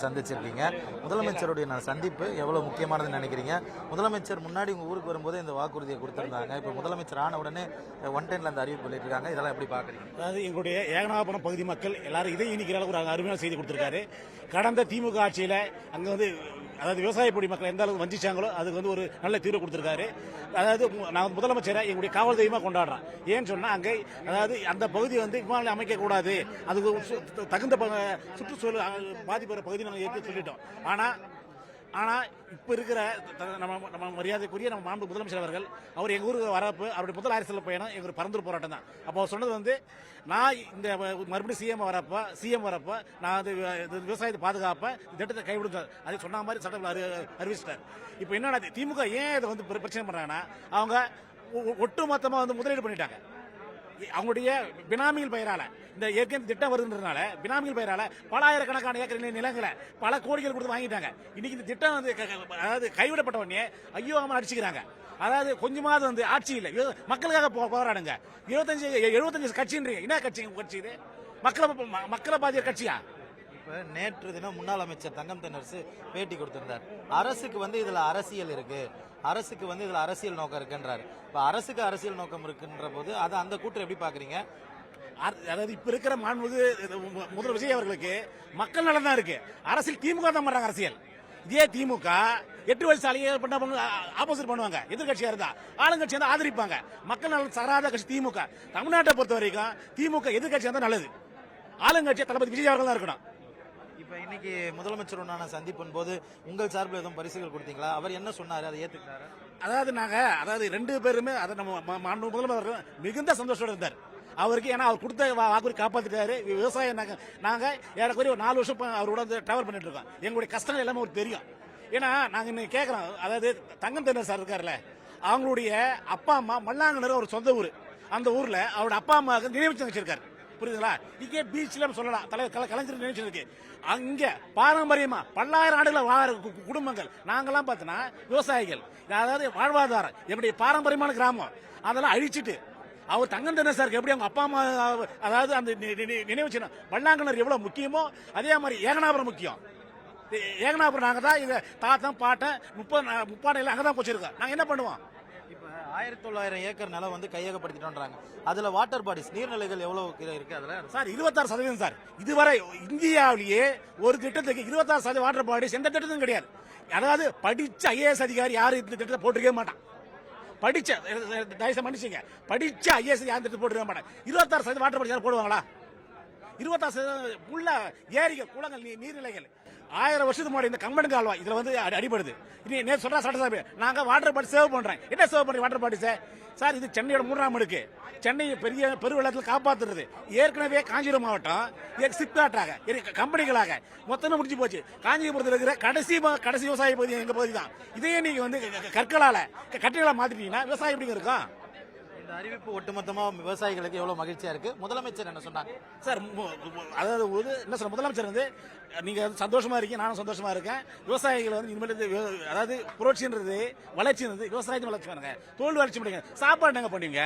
சந்திச்சிருக்கீங்க. முதலமைச்சருடைய சந்திப்பு எவ்வளவு முக்கியமானதுன்னு நினைக்கிறீங்க? முதலமைச்சர் முன்னாடி உங்க ஊருக்கு வரும்போது இந்த வாக்குறுதியை கொடுத்திருந்தாங்க. இப்போ முதலமைச்சர் ஆன உடனே 110ல அந்த அறிவிப்பு வெளியிட்டிருக்காங்க. இதெல்லாம் எப்படி பாக்குறீங்க? அதாவது எங்களுடைய ஏகனாபுரம் பகுதி மக்கள் எல்லாரும் இதை இனிக்கிற ஒரு அருமையான செய்தி கொடுத்திருக்காரு. கடந்த திமுக ஆட்சியில அங்க அதாவது விவசாய பொடி மக்கள் எந்த அளவுக்கு வஞ்சிச்சாங்களோ அதுக்கு ஒரு நல்ல தீர்வு கொடுத்திருக்காரு. அதாவது நான் முதலமைச்சரை எங்களுடைய காவல் தெய்வமா கொண்டாடுறேன். ஏன்னு சொன்னா அங்கே அதாவது அந்த பகுதி விமானம் அமைக்க கூடாது, அதுக்கு தகுந்த சுற்றுச்சூழல் பாதிப்பு பகுதி நாங்கள் ஏற்று சொல்லிட்டோம். ஆனா இப்ப இருக்கிற நம்ம மரியாதைக்குரிய நம்ம மாண்பு முதலமைச்சர் அவர்கள் அவர் எங்க ஊருக்கு வரப்ப அவருடைய முதல் அரசியல் பயணம் எங்க பரந்தூர் போராட்டம் தான். அப்போ அவர் சொன்னது நான் இந்த மறுபடியும் சிஎம் வரப்ப நான் விவசாயத்தை பாதுகாப்ப திட்டத்தை கைவிடுங்க அது சொன்ன மாதிரி சட்டத்தில் அறிவிச்சிட்டார். இப்போ என்னன்னா திமுக ஏன் இதை பிரச்சனை பண்றாங்கன்னா அவங்க ஒட்டுமொத்தமா முதலீடு பண்ணிட்டாங்க. அவங்களுடைய பினாமிகள் பெயரால இந்த ஏற்கனவே திட்டம் வருதுன்றதுனால பினாமிகள் பெயரால பல ஆயிரக்கணக்கான ஏக்கர் நிலங்களை பல கோடிகள் கொடுத்து வாங்கிட்டாங்க. இன்னைக்கு இந்த திட்டம் அதாவது கைவிடப்பட்ட உடனே ஐயோ அம்மா அடிச்சுக்கிறாங்க. அதாவது கொஞ்சமாவது ஆட்சி இல்லை, மக்களுக்காக போராடுங்க. 75 கட்சின்றீங்க, என்ன கட்சி இது? மக்களை பாதிய கட்சியா? நேற்று தினம் முன்னாள் அமைச்சர் தங்கம் தென்னரசு பேட்டி கொடுத்திருந்தார். அரசுக்கு இதுல அரசியல் இருக்கு, அரசுக்கு இதுல அரசியல் நோக்கம் இருக்குன்றாரு. இப்ப அரசுக்கு அரசியல் நோக்கம் இருக்குன்ற போது அதை அந்த கூட்டம் எப்படி பாக்குறீங்க? அதாவது இப்ப இருக்கிற மாண்புமிகு முதல்வர் விஜய் அவர்களுக்கு மக்கள் நலன் தான் இருக்கு. அரசியல் திமுக தான் பண்றாங்க. அரசியல் இதே திமுக 8 வயசு சாலையை ஆப்போசிட் பண்ணுவாங்க. எதிர்கட்சியா இருந்தா ஆளுங்கட்சி ஆதரிப்பாங்க. மக்கள் நலன் சாராத கட்சி திமுக. தமிழ்நாட்டை பொறுத்த வரைக்கும் திமுக எதிர்கட்சியா தான் நல்லது. ஆளுங்கட்சியா தளபதி விஜய் அவர்கள் தான் இருக்கணும். இப்ப இன்னைக்கு முதலமைச்சருடனான சந்திப்பின் போது உங்கள் சார்பில் எதுவும் பரிசுகள் கொடுத்தீங்களா? அவர் என்ன சொன்னாரு, அதை ஏத்துக்கிட்டாரு? அதாவது 2 பேருமே நம்ம முதலமைச்சர் மிகுந்த சந்தோஷத்தோட இருந்தார். அவருக்கு ஏன்னா அவர் கொடுத்த வாக்குறுதி காப்பாத்திட்டாரு. விவசாயம் நாங்க ஏறக்குறைய 4 வருஷம் அவரோட டிராவல் பண்ணிட்டு இருக்கோம். எங்களுடைய கஷ்டங்கள் எல்லாமே அவருக்கு தெரியும். ஏன்னா நாங்க இன்னைக்கு கேட்கிறோம், அதாவது தங்கம் தென்னர் சார் இருக்காருல்ல, அவங்களுடைய அப்பா அம்மா மல்லாங்கனர் ஒரு சொந்த ஊர். அந்த ஊர்ல அவரோட அப்பா அம்மாவுக்கு நினைவு வச்சிருக்காரு. புரியுதுங்களா? இங்கே பீச்ல சொல்லலாம், கலைஞர் நினைச்சு இருக்கு. அங்க பாரம்பரியமா பல்லாயிரம் ஆண்டுகள் வாழ குடும்பங்கள் நாங்கெல்லாம் பார்த்தோன்னா விவசாயிகள், அதாவது வாழ்வாதாரம் எங்களுடைய பாரம்பரியமான கிராமம் அதெல்லாம் அழிச்சிட்டு அவர் தங்கம் தென்னர் சாருக்கு எப்படி அவங்க அப்பா அம்மா அதாவது அந்த நினைவு சின்னம் வல்லாங்கனர் எவ்வளவு முக்கியமோ அதே மாதிரி ஏகனாபுரம் முக்கியம். ஏகனாபுரம் நாங்க தான் இங்க தாத்தம் பாட்டன் 30 அங்கதான் போச்சிருக்கோம். நாங்க என்ன பண்ணுவோம்? 1900 ஏக்கர் நிலம் கையகப்படுத்திட்டோன்றாங்க. அதுல வாட்டர் பாடிஸ் நீர்நிலைகள் எவ்வளவு இருக்கு? அதுல சார் 26% சார். இதுவரை இந்தியாவிலேயே ஒரு திட்டத்துக்கு 26% வாட்டர் பாடிஸ் எந்த திட்டத்தும் கிடையாது. அதாவது படிச்ச ஐஏஎஸ் அதிகாரி யாரும் இந்த திட்டத்தை போட்டுக்கவே மாட்டான். படிச்ச மனுஷங்க படிச்ச ஐஏஎஸ் யாரும் திட்டத்தை போட்டுக்க மாட்டாங்க. 26% வாட்டர் பாடிஸ் போடுவாங்களா? 26% உள்ள ஏரிகள் குளங்கள் நீர்நிலைகள் 1000 வருஷத்துக்கு முன்னாடி இந்த கம்பன் கால்வா இதுல அடிபடுது. நேற்று சொல்றா சட்டசபை நாங்க வாட்டர் பாடி சேவ் பண்றேன். என்ன சேவ் பண்றீங்க வாட்டர் பாடி சார்? இது சென்னையோட 3ஆம் அடுக்கு. சென்னை பெருவெள்ளத்தில் காப்பாத்துறது. ஏற்கனவே காஞ்சிபுரம் மாவட்டம் சிப்காட்டாக கம்பெனிகளாக மொத்தம் முடிஞ்சு போச்சு. காஞ்சிபுரத்தில் இருக்கிற கடைசி விவசாய பகுதி எங்க பகுதி தான். இதையே நீங்க கற்களால கட்டைகளா மாத்திட்டீங்கன்னா விவசாயம் எப்படி இருக்கும்? இந்த அறிவிப்பு ஒட்டுமொத்தமா விவசாயிகளுக்கு எவ்வளவு மகிழ்ச்சியா இருக்கு? முதலமைச்சர் என்ன சொன்னாங்க சார்? அதாவது என்ன சொல்ற, முதலமைச்சர் நீங்க சந்தோஷமா இருக்கீங்க, நானும் சந்தோஷமா இருக்கேன். விவசாயிகள் இனிமேல் அதாவது புரட்சின்றது வளர்ச்சின்றது விவசாயத்தின் வளர்ச்சி பண்ணுங்க, தொழில் வளர்ச்சி பண்ணுங்க, சாப்பாடு நாங்க பண்ணுவீங்க.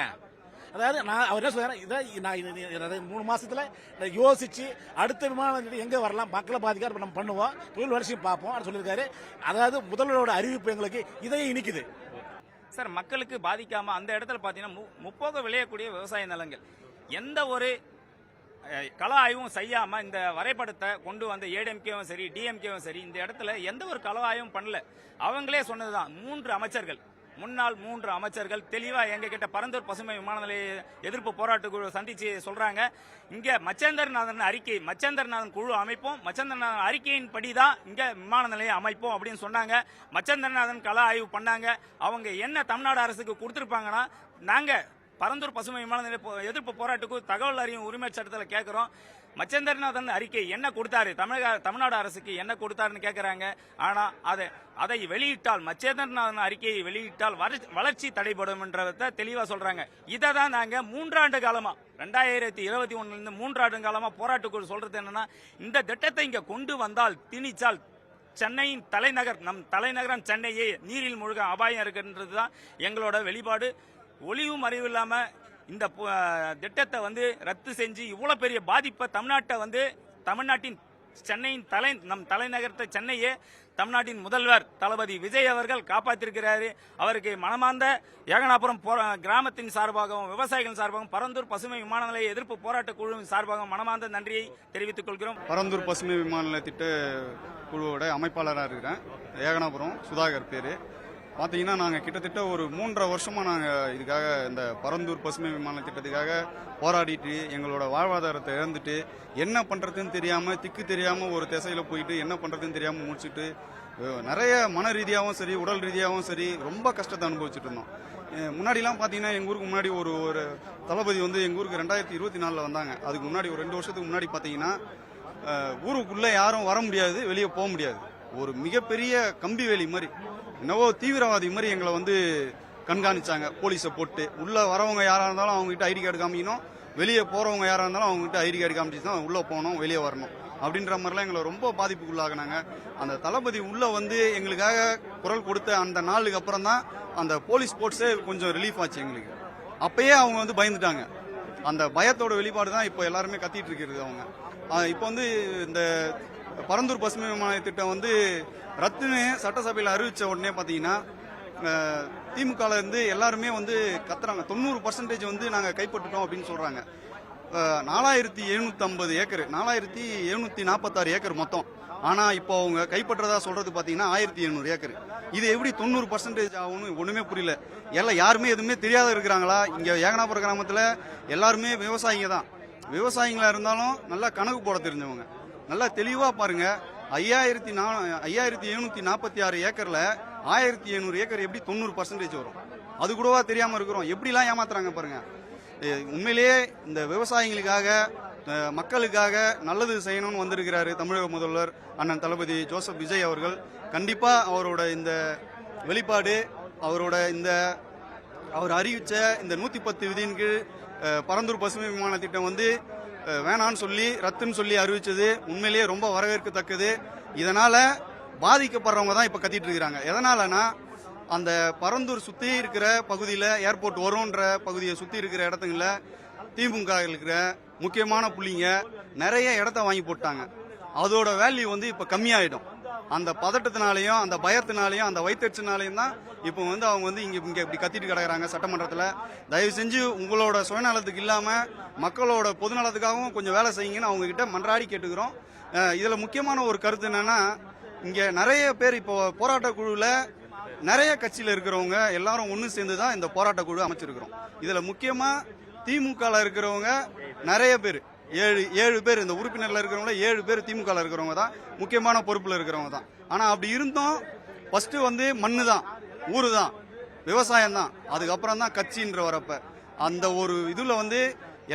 அதாவது அவர் என்ன சொல்றாரு, இதை 3 மாசத்துல யோசிச்சு அடுத்த விமானம் எங்க வரலாம், மக்களை பாதிக்க நம்ம பண்ணுவோம், தொழில் வளர்ச்சி பார்ப்போம் சொல்லியிருக்காரு. அதாவது முதல்வரோட அறிவிப்பு எங்களுக்கு இதையே இனிக்குது சார். மக்களுக்கு பாதிக்காம அந்த இடத்துல பாத்தீங்கன்னா முப்போக விளையக்கூடிய விவசாய நிலங்கள் எந்த ஒரு கள ஆய்வும் செய்யாம இந்த வரைபடத்தை கொண்டு வந்த ஏடிஎம்கேவும் சரி டிஎம்கேவும் சரி இந்த இடத்துல எந்த ஒரு கள ஆய்வும் பண்ணல. அவங்களே சொன்னதுதான் 3 அமைச்சர்கள், முன்னாள் 3 அமைச்சர்கள் தெளிவா எங்க கிட்ட பரந்தூர் பசுமை விமான நிலைய எதிர்ப்பு போராட்ட சந்திச்சு சொல்றாங்க, இங்க மச்சேந்திரநாதன் அறிக்கை, மச்சேந்திரநாதன் குழு அமைப்போம், மச்சேந்திரநாதன் அறிக்கையின் படிதான் இங்க விமான நிலையம் அமைப்போம் அப்படின்னு சொன்னாங்க. மச்சேந்திரநாதன் கள ஆய்வு பண்ணாங்க. அவங்க என்ன தமிழ்நாடு அரசுக்கு கொடுத்திருப்பாங்கன்னா, நாங்க பரந்தூர் பசுமை விமான நிலைய எதிர்ப்பு போராட்டத்துக்கு தகவல் அறியும் உரிமை சட்டத்தில் கேட்கிறோம், மச்சேந்திரநாதன் அறிக்கை என்ன கொடுத்தாரு, தமிழ்நாடு அரசுக்கு என்ன கொடுத்தாருன்னு கேட்கிறாங்க. ஆனா அதை வெளியிட்டால், மச்சேந்திரநாதன் அறிக்கையை வெளியிட்டால் வளர்ச்சி தடைபடும் என்றதை தெளிவா சொல்றாங்க. இதை தான் நாங்க 3 ஆண்டு காலமா 2021 3 ஆண்டு காலமா போராட்டக்குழு சொல்றது என்னன்னா, இந்த திட்டத்தை இங்க கொண்டு வந்தால் திணிச்சால் சென்னையின் தலைநகர், நம் தலைநகரம் சென்னையே நீரில் மூழ்க அபாயம் இருக்குன்றதுதான் எங்களோட வெளிப்பாடு. ஒளிவு மறைவு இல்லாம இந்த திட்டத்தை ரத்து செஞ்சு இவ்வளவு பெரிய பாதிப்பை தமிழ்நாட்டின் நம் தலைநகரத்தை சென்னையே தமிழ்நாட்டின் முதல்வர் தளபதி விஜய் அவர்கள் காப்பாற்றிருக்கிறாரு. அவருக்கு மனமார்ந்த ஏகனாபுரம் கிராமத்தின் சார்பாகவும் விவசாயிகள் சார்பாகவும் பரந்தூர் பசுமை விமான நிலைய எதிர்ப்பு போராட்ட குழுவின் சார்பாகவும் மனமார்ந்த நன்றியை தெரிவித்துக் கொள்கிறோம். பரந்தூர் பசுமை விமான நிலைய திட்ட குழுவோட அமைப்பாளராக இருக்கிறேன். ஏகனாபுரம் சுதாகர் பேர். பார்த்தீங்கன்னா நாங்கள் கிட்டத்தட்ட ஒரு 3.5 வருஷமாக நாங்கள் இதுக்காக இந்த பரந்தூர் பசுமை விமான திட்டத்துக்காக போராடிட்டு எங்களோட வாழ்வாதாரத்தை இழந்துட்டு என்ன பண்ணுறதுன்னு தெரியாமல் திக்கு தெரியாமல் ஒரு திசையில் போயிட்டு என்ன பண்ணுறதுன்னு தெரியாமல் முடிச்சுட்டு நிறைய மன ரீதியாகவும் சரி உடல் ரீதியாகவும் சரி ரொம்ப கஷ்டத்தை அனுபவிச்சுட்டு இருந்தோம். முன்னாடிலாம் பார்த்தீங்கன்னா எங்கள் ஊருக்கு முன்னாடி ஒரு தளபதி வந்து எங்கள் ஊருக்கு 2024 வந்தாங்க. அதுக்கு முன்னாடி ஒரு 2 வருஷத்துக்கு முன்னாடி பார்த்தீங்கன்னா ஊருக்குள்ளே யாரும் வர முடியாது, வெளியே போக முடியாது. ஒரு மிகப்பெரிய கம்பி வேலி மாதிரி என்னவோ தீவிரவாதி மாதிரி எங்களை வந்து கண்காணிச்சாங்க. போலீஸை போட்டு உள்ள வரவங்க யாரா இருந்தாலும் அவங்க கிட்ட ஐடி கார்டு காமிக்கணும், வெளியே போறவங்க யாரா இருந்தாலும் அவங்க கிட்ட ஐடி கார்டு காமிச்சு தான் உள்ள போகணும், வெளியே வரணும் அப்படின்ற மாதிரிலாம் எங்களை ரொம்ப பாதிப்புக்குள்ளாகினாங்க. அந்த தளபதி உள்ள வந்து எங்களுக்காக குரல் கொடுத்த அந்த நாளுக்கு அப்புறம் தான் அந்த போலீஸ் போர்ட்ஸே கொஞ்சம் ரிலீஃப் ஆச்சு எங்களுக்கு. அப்பயே அவங்க வந்து பயந்துட்டாங்க. அந்த பயத்தோட வெளிப்பாடு தான் இப்போ எல்லாருமே கத்திட்டு இருக்கிறது. அவங்க இப்போ வந்து இந்த பரந்தூர் பசுமை விமான திட்டம் வந்து ரத்துன்னு சட்டசபையில் அறிவிச்ச உடனே பார்த்தீங்கன்னா திமுகல இருந்து எல்லாருமே வந்து கத்துறாங்க. 90% வந்து நாங்கள் கைப்பற்றிட்டோம் அப்படின்னு சொல்றாங்க. 4750 ஏக்கர் 4746 ஏக்கர் மொத்தம். ஆனா இப்போ அவங்க கைப்பற்றதா சொல்றது பாத்தீங்கன்னா 1700 ஏக்கர். இது எப்படி 90% ஆகும்னு ஒண்ணுமே புரியல. எல்லாம் யாருமே எதுவுமே தெரியாத இருக்கிறாங்களா? இங்க ஏகனாபுரம் கிராமத்துல எல்லாருமே விவசாயிங்க தான். விவசாயிங்களா இருந்தாலும் நல்லா கணக்கு போட தெரிஞ்சவங்க. நல்லா தெளிவா பாருங்க, 5746 ஏக்கர்ல 1700 ஏக்கர் எப்படி 90% வரும்? அது கூடவா தெரியாம இருக்கிறோம்? எப்படிலாம் ஏமாத்துறாங்க பாருங்க. உண்மையிலேயே இந்த விவசாயிகளுக்காக மக்களுக்காக நல்லது செய்யணும்னு வந்திருக்கிறாரு தமிழக முதல்வர் அண்ணன் தளபதி ஜோசப் விஜய் அவர்கள். கண்டிப்பா அவரோட இந்த வெளிப்பாடு, அவரோட இந்த அவர் அறிவிச்ச இந்த 110 விதியின் கீழ் பரந்தூர் பசுமை விமான திட்டம் வந்து வேணான்னு சொல்லி ரத்துன்னு சொல்லி அறிவிச்சது உண்மையிலேயே ரொம்ப வரவேற்கத்தக்கது. இதனால பாதிக்கப்படுறவங்க தான் இப்ப கத்திட்டு இருக்கிறாங்க. எதனாலனா அந்த பரந்தூர் சுத்தி இருக்கிற பகுதியில் ஏர்போர்ட் வரும்ன்ற பகுதியை சுத்தி இருக்கிற இடத்துங்கள திமுக இருக்கிற முக்கியமான புள்ளிங்க நிறைய இடத்த வாங்கி போட்டாங்க. அதோட வேல்யூ வந்து இப்ப கம்மியாயிடும். அந்த பதட்டத்தினாலையும் அந்த பயத்தினாலையும் அந்த வைத்தறிச்சனாலையும் தான் இப்போ வந்து அவங்க வந்து இங்க இப்படி கத்திட்டு கிடக்குறாங்க சட்டமன்றத்தில். தயவு செஞ்சு உங்களோட சுயநலத்துக்கு இல்லாம மக்களோட பொதுநலத்துக்காகவும் கொஞ்சம் வேலை செய்யுங்கன்னு அவங்க கிட்ட மன்றாடி கேட்டுக்கிறோம். இதுல முக்கியமான ஒரு கருத்து என்னன்னா, இங்க நிறைய பேர் இப்போ போராட்ட குழுல நிறைய கட்சியில இருக்கிறவங்க எல்லாரும் ஒன்னு சேர்ந்து தான் இந்த போராட்ட குழு அமைச்சிருக்கிறோம். இதுல முக்கியமா திமுக இருக்கிறவங்க நிறைய பேர் 7 பேர் இந்த உறுப்பினர்ல இருக்கிறவங்க 7 பேர் திமுக இருக்கிறவங்க தான் முக்கியமான பொறுப்புல இருக்கிறவங்க தான். ஆனா அப்படி இருந்தும் ஃபர்ஸ்ட் வந்து மண்ணு தான், ஊரு தான், விவசாயம் தான், அதுக்கப்புறம் தான் கட்சின்ற வரப்ப அந்த ஒரு இதுல வந்து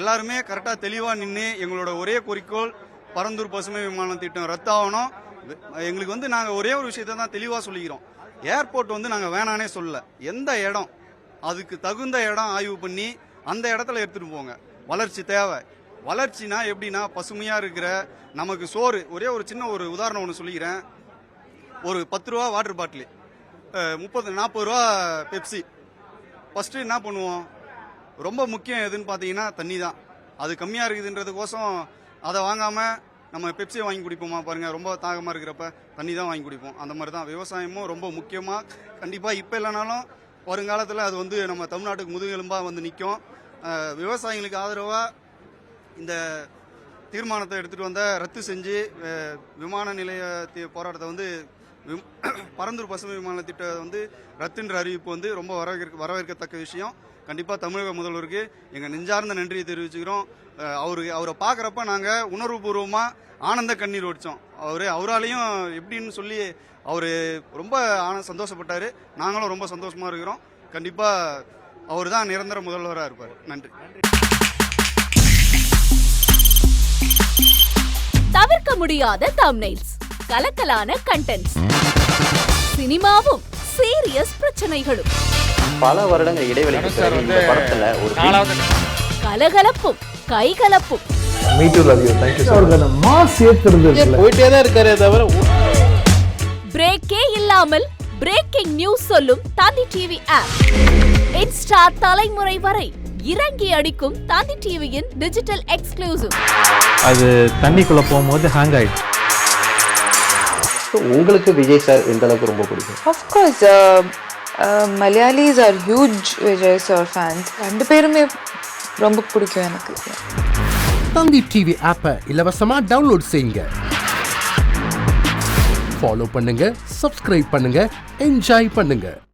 எல்லாருமே கரெக்டா தெளிவா நின்று எங்களோட ஒரே குறிக்கோள் பரந்தூர் பசுமை விமான திட்டம் ரத்தாகணும். எங்களுக்கு வந்து நாங்க ஒரே ஒரு விஷயத்தை தான் தெளிவா சொல்லிக்கிறோம். ஏர்போர்ட் வந்து நாங்க வேணானே சொல்லல. எந்த இடம் அதுக்கு தகுந்த இடம் ஆய்வு பண்ணி அந்த இடத்துல எடுத்துட்டு போங்க. வளர்ச்சி தேவை. வளர்ச்சினா எப்படின்னா பசுமையா இருக்கிற நமக்கு சோறு. ஒரே ஒரு சின்ன ஒரு உதாரணம் ஒன்று சொல்லிக்கிறேன். ஒரு 10 ரூபா வாட்டர் பாட்டில், 30-40 ரூபா பெப்சி. ஃபர்ஸ்ட் என்ன பண்ணுவோம்? ரொம்ப முக்கியம் எதுன்னு பார்த்தீங்கன்னா தண்ணி தான். அது கம்மியா இருக்குதுன்றதுக்கோசம் அதை வாங்காம நம்ம பெப்சியை வாங்கி குடிப்போமா? பாருங்க, ரொம்ப தாகமா இருக்கிறப்ப தண்ணி தான் வாங்கி குடிப்போம். அந்த மாதிரி தான் விவசாயமும் ரொம்ப முக்கியமா. கண்டிப்பா இப்ப இல்லைனாலும் வருங்காலத்தில் அது வந்து நம்ம தமிழ்நாட்டுக்கு முதுகெலும்பா வந்து நிற்கும். விவசாயிகளுக்கு ஆதரவா இந்த தீர்மானத்தை எடுத்துட்டு வந்த ரத்து செஞ்சு விமான நிலைய போராட்டத்தை வந்து பரந்தூர் பசுமை விமான திட்டம் வந்து ரத்துன்ற அறிவிப்பு வந்து ரொம்ப வரவேற்கத்தக்க விஷயம். கண்டிப்பா தமிழக முதல்வருக்கு எங்க நெஞ்சார்ந்த நன்றியை தெரிவிச்சுக்கிறோம். அவரை பாக்குறப்ப நாங்க உணர்வுபூர்வமா ஆனந்த கண்ணீர் வடிச்சோம். அவராலையும் எப்படின்னு சொல்லி அவரு ரொம்ப சந்தோஷப்பட்டாரு. நாங்களும் ரொம்ப சந்தோஷமா இருக்கிறோம். கண்டிப்பா அவர் தான் நிரந்தர முதல்வராக இருப்பார். நன்றி. தவிர்க்க முடியாத தம்ப்நெயில்ஸ், கலக்கலான கண்டென்ட்ஸ், சினிமாவும் சீரியஸ் பிரச்சனைகளும், பல வருடங்கள் இடைவெளிக்கு பிறகு இந்த படத்துல ஒரு கலகலப்பும் கைகலப்பும், போயிட்டே தான் இருக்காரே தவிர பிரேக்கே இல்லாமல் பிரேக்கிங் நியூஸ் சொல்லும் தந்தி டிவி ஆப். இன்ஸ்டா தலைமுறை வரை இறங்கி அடிக்கும் தந்தி டிவியின் டிஜிட்டல் எக்ஸ்க்ளூசிவ். அது தண்ணிக்குள்ள போகும்போது ஹேங் ஆயிடுச்சு. உங்களுக்கு விஜய் சார் எந்த அளவுக்கு ரொம்ப பிடிக்கும்? Of course, Malayalis are huge Vijay sir fans. ரெண்டு பேருமே ரொம்ப பிடிக்கும் எனக்கு. தந்தி டிவி ஆப்பை இலவசமா டவுன்லோட் செய்யுங்க. ஃபாலோ பண்ணுங்க, சப்ஸ்கிரைப் பண்ணுங்க, என்ஜாய் பண்ணுங்க.